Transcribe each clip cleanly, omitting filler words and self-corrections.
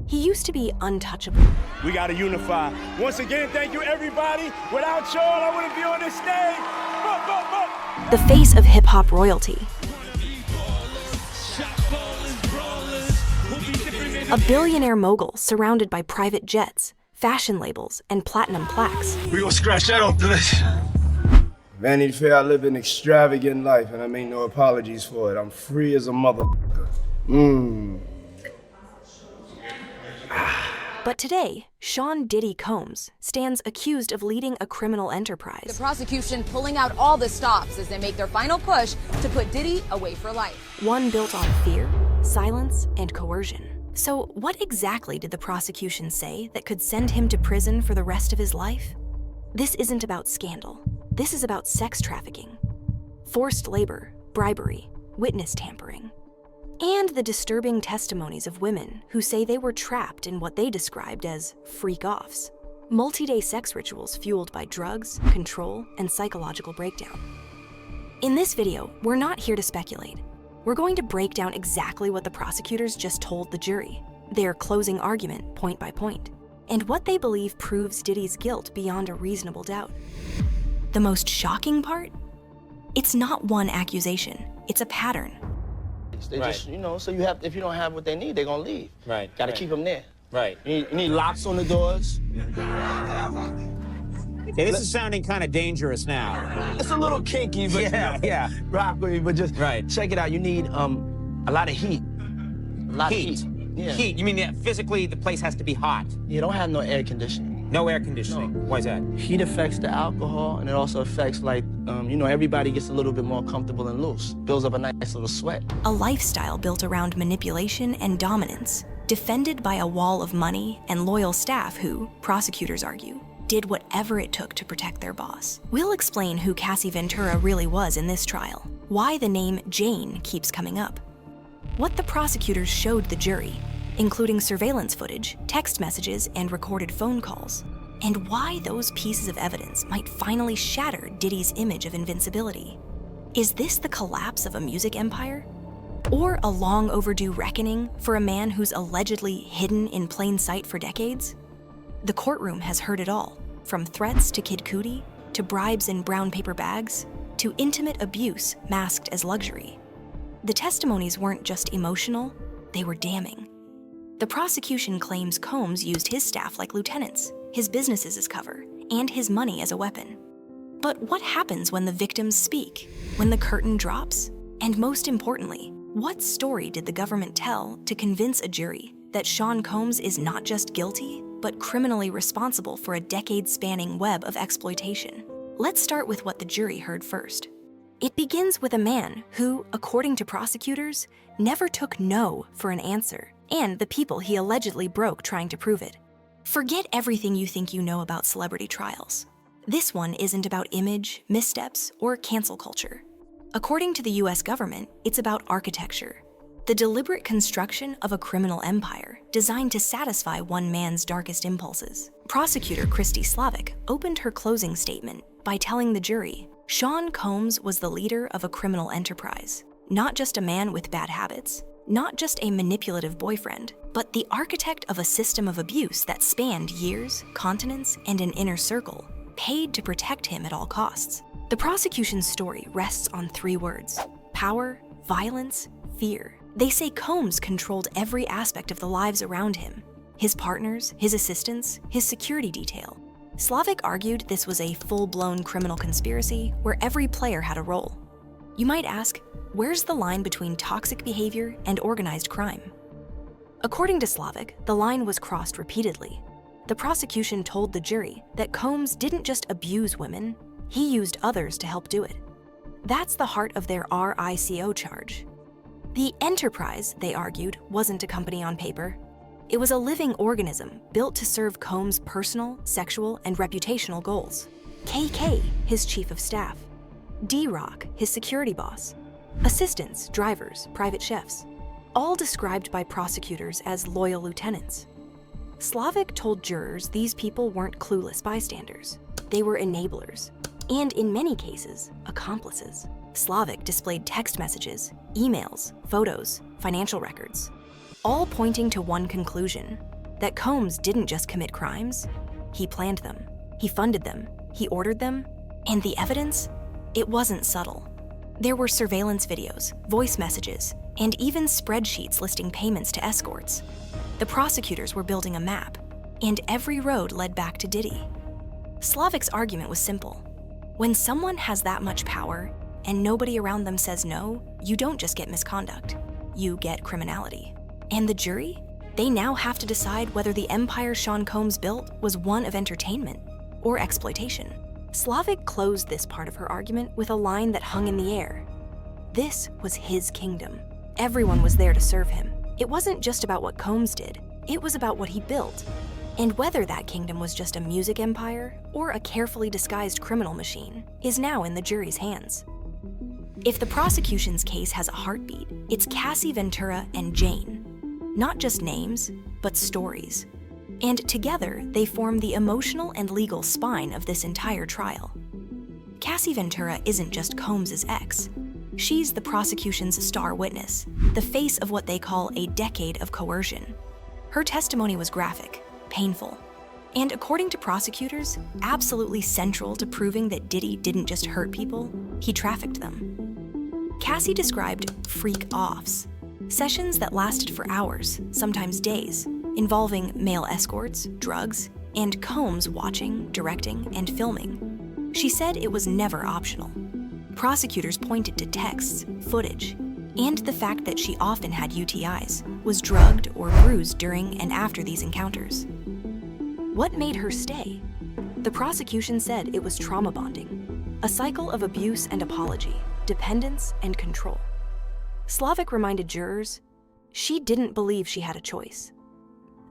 He used to be untouchable. We gotta unify. Once again, thank you, everybody. Without y'all, I wouldn't be on this stage. The face of hip-hop royalty. A billionaire mogul surrounded by private jets, fashion labels, and platinum plaques. We gonna scratch that off the list. Vanity Fair, I live an extravagant life, and I make no apologies for it. I'm free as a motherfucker. But today, Sean Diddy Combs stands accused of leading a criminal enterprise. The prosecution pulling out all the stops as they make their final push to put Diddy away for life. One built on fear, silence, and coercion. So what exactly did the prosecution say that could send him to prison for the rest of his life? This isn't about scandal. This is about sex trafficking, forced labor, bribery, witness tampering, and the disturbing testimonies of women who say they were trapped in what they described as freak-offs, multi-day sex rituals fueled by drugs, control, and psychological breakdown. In this video, we're not here to speculate. We're going to break down exactly what the prosecutors just told the jury, their closing argument point by point, and what they believe proves Diddy's guilt beyond a reasonable doubt. The most shocking part? It's not one accusation, it's a pattern. They just, you know, so you have, if you don't have what they need, they're gonna leave. Right. Gotta keep them there. Right. You need locks on the doors. Okay, this is sounding kind of dangerous now. It's a little kinky, but Yeah. rock with me, but just Right. check it out. You need a lot of heat. A lot of heat. Yeah. Heat. You mean that physically the place has to be hot? You don't have no air conditioning. No air conditioning. No. Why is that? Heat affects the alcohol, and it also affects, like, you know, everybody gets a little bit more comfortable and loose. Builds up a nice little sweat. A lifestyle built around manipulation and dominance, defended by a wall of money and loyal staff who, prosecutors argue, did whatever it took to protect their boss. We'll explain who Cassie Ventura really was in this trial, why the name Jane keeps coming up, what the prosecutors showed the jury, including surveillance footage, text messages, and recorded phone calls, and why those pieces of evidence might finally shatter Diddy's image of invincibility. Is this the collapse of a music empire? Or a long overdue reckoning for a man who's allegedly hidden in plain sight for decades? The courtroom has heard it all, from threats to Kid Cudi, to bribes in brown paper bags, to intimate abuse masked as luxury. The testimonies weren't just emotional, they were damning. The prosecution claims Combs used his staff like lieutenants, his businesses as cover, and his money as a weapon. But what happens when the victims speak, when the curtain drops? And most importantly, what story did the government tell to convince a jury that Sean Combs is not just guilty, but criminally responsible for a decade-spanning web of exploitation? Let's start with what the jury heard first. It begins with a man who, according to prosecutors, never took no for an answer, and the people he allegedly broke trying to prove it. Forget everything you think you know about celebrity trials. This one isn't about image, missteps, or cancel culture. According to the US government, it's about architecture, the deliberate construction of a criminal empire designed to satisfy one man's darkest impulses. Prosecutor Christy Slavic opened her closing statement by telling the jury, Sean Combs was the leader of a criminal enterprise, not just a man with bad habits, not just a manipulative boyfriend, but the architect of a system of abuse that spanned years, continents, and an inner circle, paid to protect him at all costs. The prosecution's story rests on three words: power, violence, fear. They say Combs controlled every aspect of the lives around him: his partners, his assistants, his security detail. Slavic argued this was a full-blown criminal conspiracy where every player had a role. You might ask, where's the line between toxic behavior and organized crime? According to Slavic, the line was crossed repeatedly. The prosecution told the jury that Combs didn't just abuse women, he used others to help do it. That's the heart of their RICO charge. The enterprise, they argued, wasn't a company on paper. It was a living organism built to serve Combs' personal, sexual, and reputational goals. KK, his chief of staff. D-Rock, his security boss. Assistants, drivers, private chefs. All described by prosecutors as loyal lieutenants. Slavic told jurors these people weren't clueless bystanders. They were enablers, and in many cases, accomplices. Slavic displayed text messages, emails, photos, financial records, all pointing to one conclusion: that Combs didn't just commit crimes, he planned them, he funded them, he ordered them, and the evidence? It wasn't subtle. There were surveillance videos, voice messages, and even spreadsheets listing payments to escorts. The prosecutors were building a map, and every road led back to Diddy. Slavic's argument was simple. When someone has that much power and nobody around them says no, you don't just get misconduct, you get criminality. And the jury? They now have to decide whether the empire Sean Combs built was one of entertainment or exploitation. Slavic closed this part of her argument with a line that hung in the air. This was his kingdom. Everyone was there to serve him. It wasn't just about what Combs did, it was about what he built. And whether that kingdom was just a music empire or a carefully disguised criminal machine is now in the jury's hands. If the prosecution's case has a heartbeat, it's Cassie, Ventura, and Jane. Not just names, but stories. And together, they form the emotional and legal spine of this entire trial. Cassie Ventura isn't just Combs' ex. She's the prosecution's star witness, the face of what they call a decade of coercion. Her testimony was graphic, painful, and according to prosecutors, absolutely central to proving that Diddy didn't just hurt people, he trafficked them. Cassie described freak-offs, sessions that lasted for hours, sometimes days, involving male escorts, drugs, and Combs watching, directing, and filming. She said it was never optional. Prosecutors pointed to texts, footage, and the fact that she often had UTIs, was drugged or bruised during and after these encounters. What made her stay? The prosecution said it was trauma bonding, a cycle of abuse and apology, dependence and control. Slavic reminded jurors, she didn't believe she had a choice.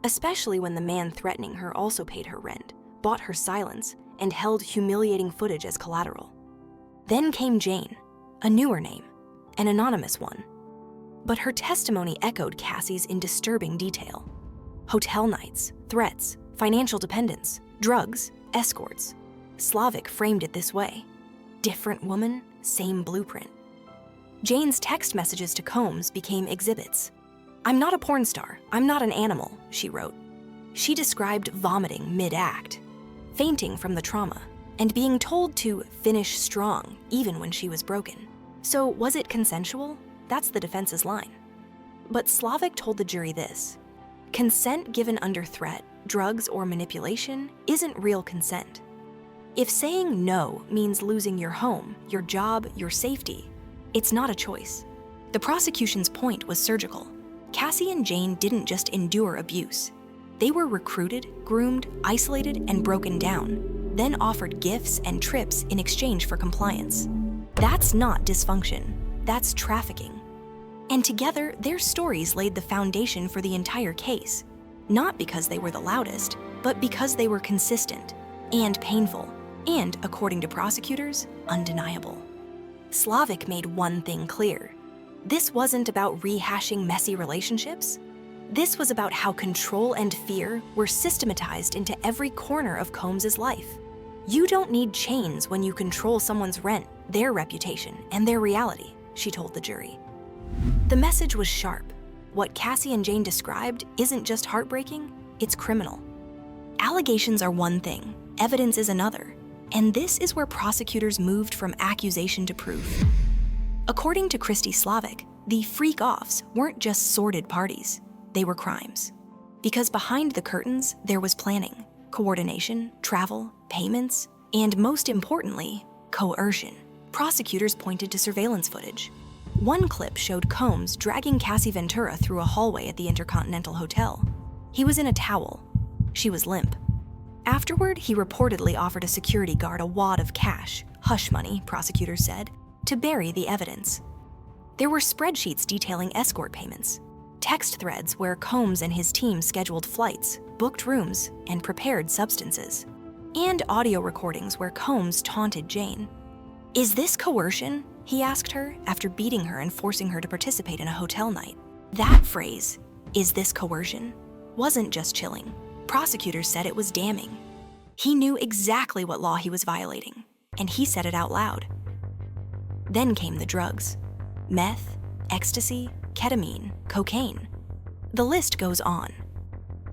Especially when the man threatening her also paid her rent, bought her silence, and held humiliating footage as collateral. Then came Jane, a newer name, an anonymous one. But her testimony echoed Cassie's in disturbing detail. Hotel nights, threats, financial dependence, drugs, escorts. Slavic framed it this way. Different woman, same blueprint. Jane's text messages to Combs became exhibits. "I'm not a porn star, I'm not an animal," she wrote. She described vomiting mid-act, fainting from the trauma, and being told to finish strong even when she was broken. So was it consensual? That's the defense's line. But Slavic told the jury this: consent given under threat, drugs, or manipulation isn't real consent. If saying no means losing your home, your job, your safety, it's not a choice. The prosecution's point was surgical. Cassie and Jane didn't just endure abuse. They were recruited, groomed, isolated, and broken down, then offered gifts and trips in exchange for compliance. That's not dysfunction, that's trafficking. And together, their stories laid the foundation for the entire case, not because they were the loudest, but because they were consistent and painful, and, according to prosecutors, undeniable. Slavic made one thing clear. This wasn't about rehashing messy relationships. This was about how control and fear were systematized into every corner of Combs' life. You don't need chains when you control someone's rent, their reputation, and their reality, she told the jury. The message was sharp. What Cassie and Jane described isn't just heartbreaking, it's criminal. Allegations are one thing, evidence is another, and this is where prosecutors moved from accusation to proof. According to Christy Slavic, the freak-offs weren't just sordid parties, they were crimes. Because behind the curtains, there was planning, coordination, travel, payments, and most importantly, coercion. Prosecutors pointed to surveillance footage. One clip showed Combs dragging Cassie Ventura through a hallway at the Intercontinental Hotel. He was in a towel. She was limp. Afterward, he reportedly offered a security guard a wad of cash, hush money, prosecutors said, to bury the evidence. There were spreadsheets detailing escort payments, text threads where Combs and his team scheduled flights, booked rooms, and prepared substances, and audio recordings where Combs taunted Jane. "Is this coercion?" he asked her after beating her and forcing her to participate in a hotel night. That phrase, "is this coercion?" wasn't just chilling. Prosecutors said it was damning. He knew exactly what law he was violating, and he said it out loud. Then came the drugs. Meth, ecstasy, ketamine, cocaine. The list goes on.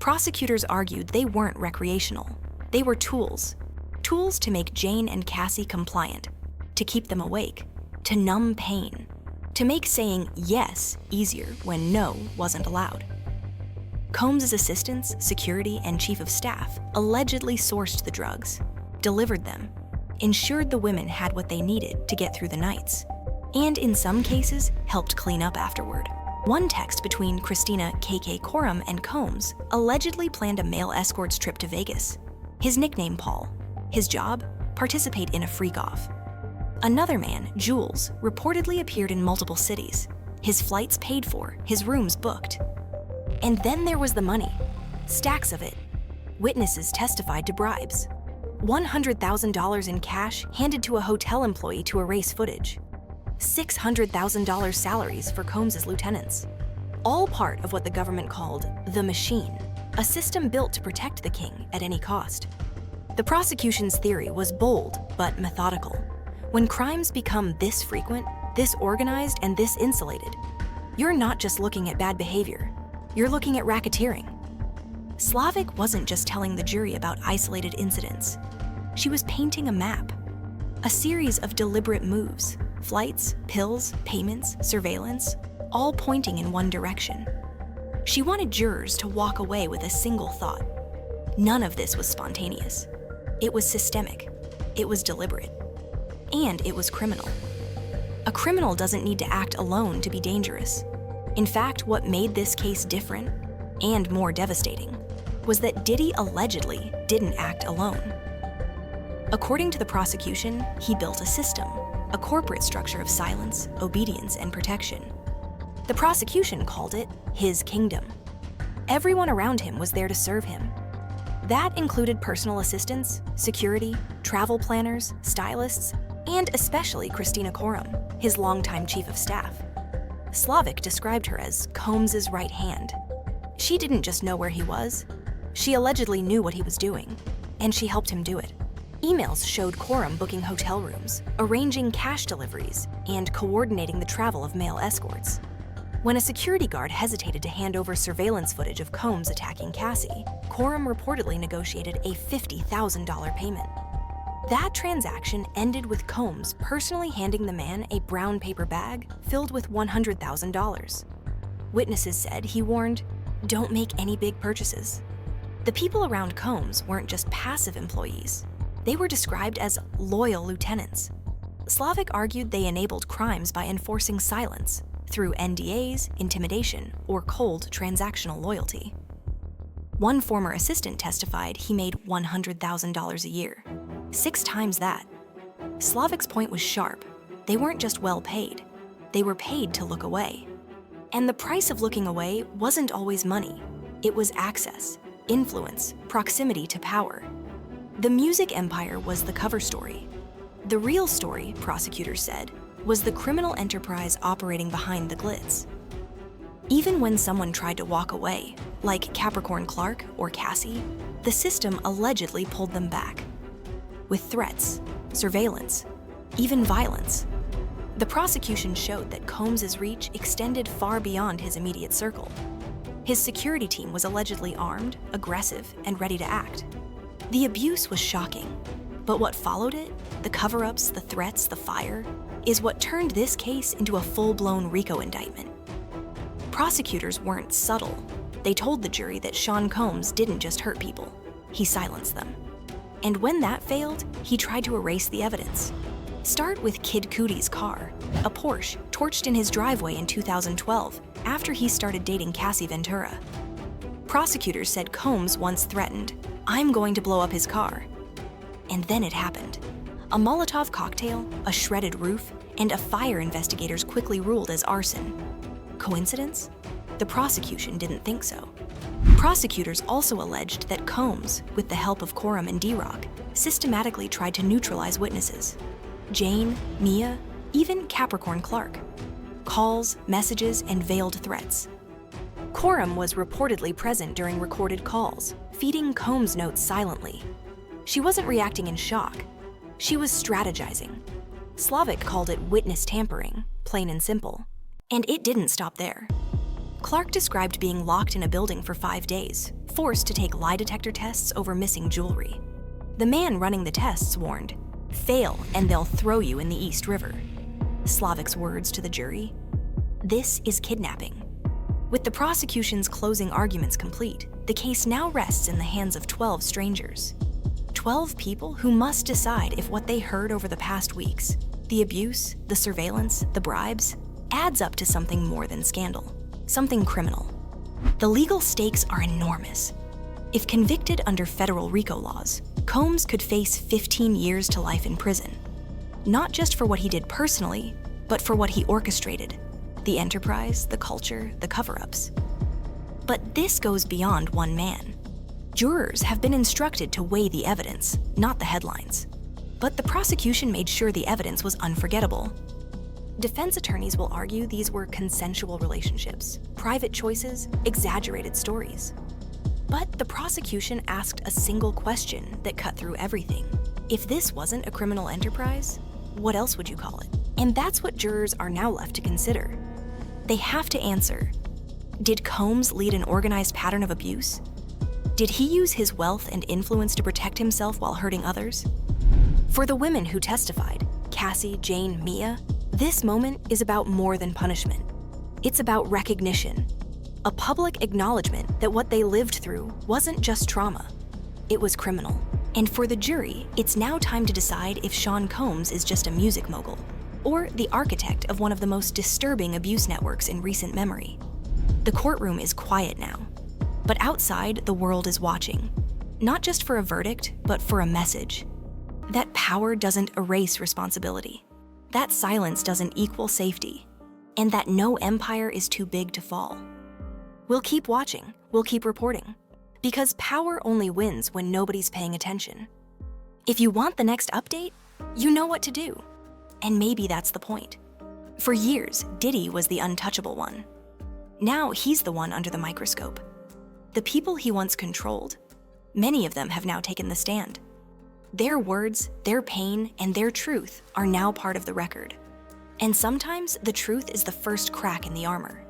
Prosecutors argued they weren't recreational. They were tools. Tools to make Jane and Cassie compliant, to keep them awake, to numb pain, to make saying yes easier when no wasn't allowed. Combs' assistants, security, and chief of staff allegedly sourced the drugs, delivered them, ensured the women had what they needed to get through the nights, and in some cases, helped clean up afterward. One text between Christina "KK" Coram and Combs allegedly planned a male escort's trip to Vegas. His nickname, Paul. His job? Participate in a freak-off. Another man, Jules, reportedly appeared in multiple cities. His flights paid for, his rooms booked. And then there was the money. Stacks of it. Witnesses testified to bribes. $100,000 in cash handed to a hotel employee to erase footage. $600,000 salaries for Combs' lieutenants. All part of what the government called the machine, a system built to protect the king at any cost. The prosecution's theory was bold but methodical. When crimes become this frequent, this organized, and this insulated, you're not just looking at bad behavior, you're looking at racketeering. Slavic wasn't just telling the jury about isolated incidents. She was painting a map, a series of deliberate moves, flights, pills, payments, surveillance, all pointing in one direction. She wanted jurors to walk away with a single thought. None of this was spontaneous. It was systemic. It was deliberate. And it was criminal. A criminal doesn't need to act alone to be dangerous. In fact, what made this case different, and more devastating, was that Diddy allegedly didn't act alone. According to the prosecution, he built a system, a corporate structure of silence, obedience, and protection. The prosecution called it his kingdom. Everyone around him was there to serve him. That included personal assistants, security, travel planners, stylists, and especially Christina Coram, his longtime chief of staff. Slavic described her as Combs' right hand. She didn't just know where he was, she allegedly knew what he was doing, and she helped him do it. Emails showed Coram booking hotel rooms, arranging cash deliveries, and coordinating the travel of male escorts. When a security guard hesitated to hand over surveillance footage of Combs attacking Cassie, Coram reportedly negotiated a $50,000 payment. That transaction ended with Combs personally handing the man a brown paper bag filled with $100,000. Witnesses said he warned, "Don't make any big purchases." The people around Combs weren't just passive employees. They were described as loyal lieutenants. Slavic argued they enabled crimes by enforcing silence through NDAs, intimidation, or cold transactional loyalty. One former assistant testified he made $100,000 a year, 6 times that. Slavic's point was sharp. They weren't just well paid, they were paid to look away. And the price of looking away wasn't always money. It was access, influence, proximity to power. The music empire was the cover story. The real story, prosecutors said, was the criminal enterprise operating behind the glitz. Even when someone tried to walk away, like Capricorn Clark or Cassie, the system allegedly pulled them back. With threats, surveillance, even violence. The prosecution showed that Combs' reach extended far beyond his immediate circle. His security team was allegedly armed, aggressive, and ready to act. The abuse was shocking, but what followed it, the cover-ups, the threats, the fire, is what turned this case into a full-blown RICO indictment. Prosecutors weren't subtle. They told the jury that Sean Combs didn't just hurt people, he silenced them. And when that failed, he tried to erase the evidence. Start with Kid Cudi's car, a Porsche torched in his driveway in 2012 after he started dating Cassie Ventura. Prosecutors said Combs once threatened, "I'm going to blow up his car." And then it happened. A Molotov cocktail, a shredded roof, and a fire investigators quickly ruled as arson. Coincidence? The prosecution didn't think so. Prosecutors also alleged that Combs, with the help of Coram and D-Rock, systematically tried to neutralize witnesses. Jane, Mia, even Capricorn Clark. Calls, messages, and veiled threats. Coram was reportedly present during recorded calls, feeding Combs notes silently. She wasn't reacting in shock. She was strategizing. Slavic called it witness tampering, plain and simple. And it didn't stop there. Clark described being locked in a building for 5 days, forced to take lie detector tests over missing jewelry. The man running the tests warned, "Fail and they'll throw you in the East River." Slavic's words to the jury: "This is kidnapping." With the prosecution's closing arguments complete, the case now rests in the hands of 12 strangers. 12 people who must decide if what they heard over the past weeks, the abuse, the surveillance, the bribes, adds up to something more than scandal, something criminal. The legal stakes are enormous. If convicted under federal RICO laws, Combs could face 15 years to life in prison, not just for what he did personally, but for what he orchestrated: the enterprise, the culture, the cover-ups. But this goes beyond one man. Jurors have been instructed to weigh the evidence, not the headlines. But the prosecution made sure the evidence was unforgettable. Defense attorneys will argue these were consensual relationships, private choices, exaggerated stories. But the prosecution asked a single question that cut through everything. If this wasn't a criminal enterprise, what else would you call it? And that's what jurors are now left to consider. They have to answer: did Combs lead an organized pattern of abuse? Did he use his wealth and influence to protect himself while hurting others? For the women who testified, Cassie, Jane, Mia, this moment is about more than punishment. It's about recognition, a public acknowledgement that what they lived through wasn't just trauma, it was criminal. And for the jury, it's now time to decide if Sean Combs is just a music mogul, or the architect of one of the most disturbing abuse networks in recent memory. The courtroom is quiet now, but outside, the world is watching, not just for a verdict, but for a message. That power doesn't erase responsibility. That silence doesn't equal safety, and that no empire is too big to fall. We'll keep watching, we'll keep reporting, because power only wins when nobody's paying attention. If you want the next update, you know what to do. And maybe that's the point. For years, Diddy was the untouchable one. Now he's the one under the microscope. The people he once controlled, many of them have now taken the stand. Their words, their pain, and their truth are now part of the record. And sometimes the truth is the first crack in the armor.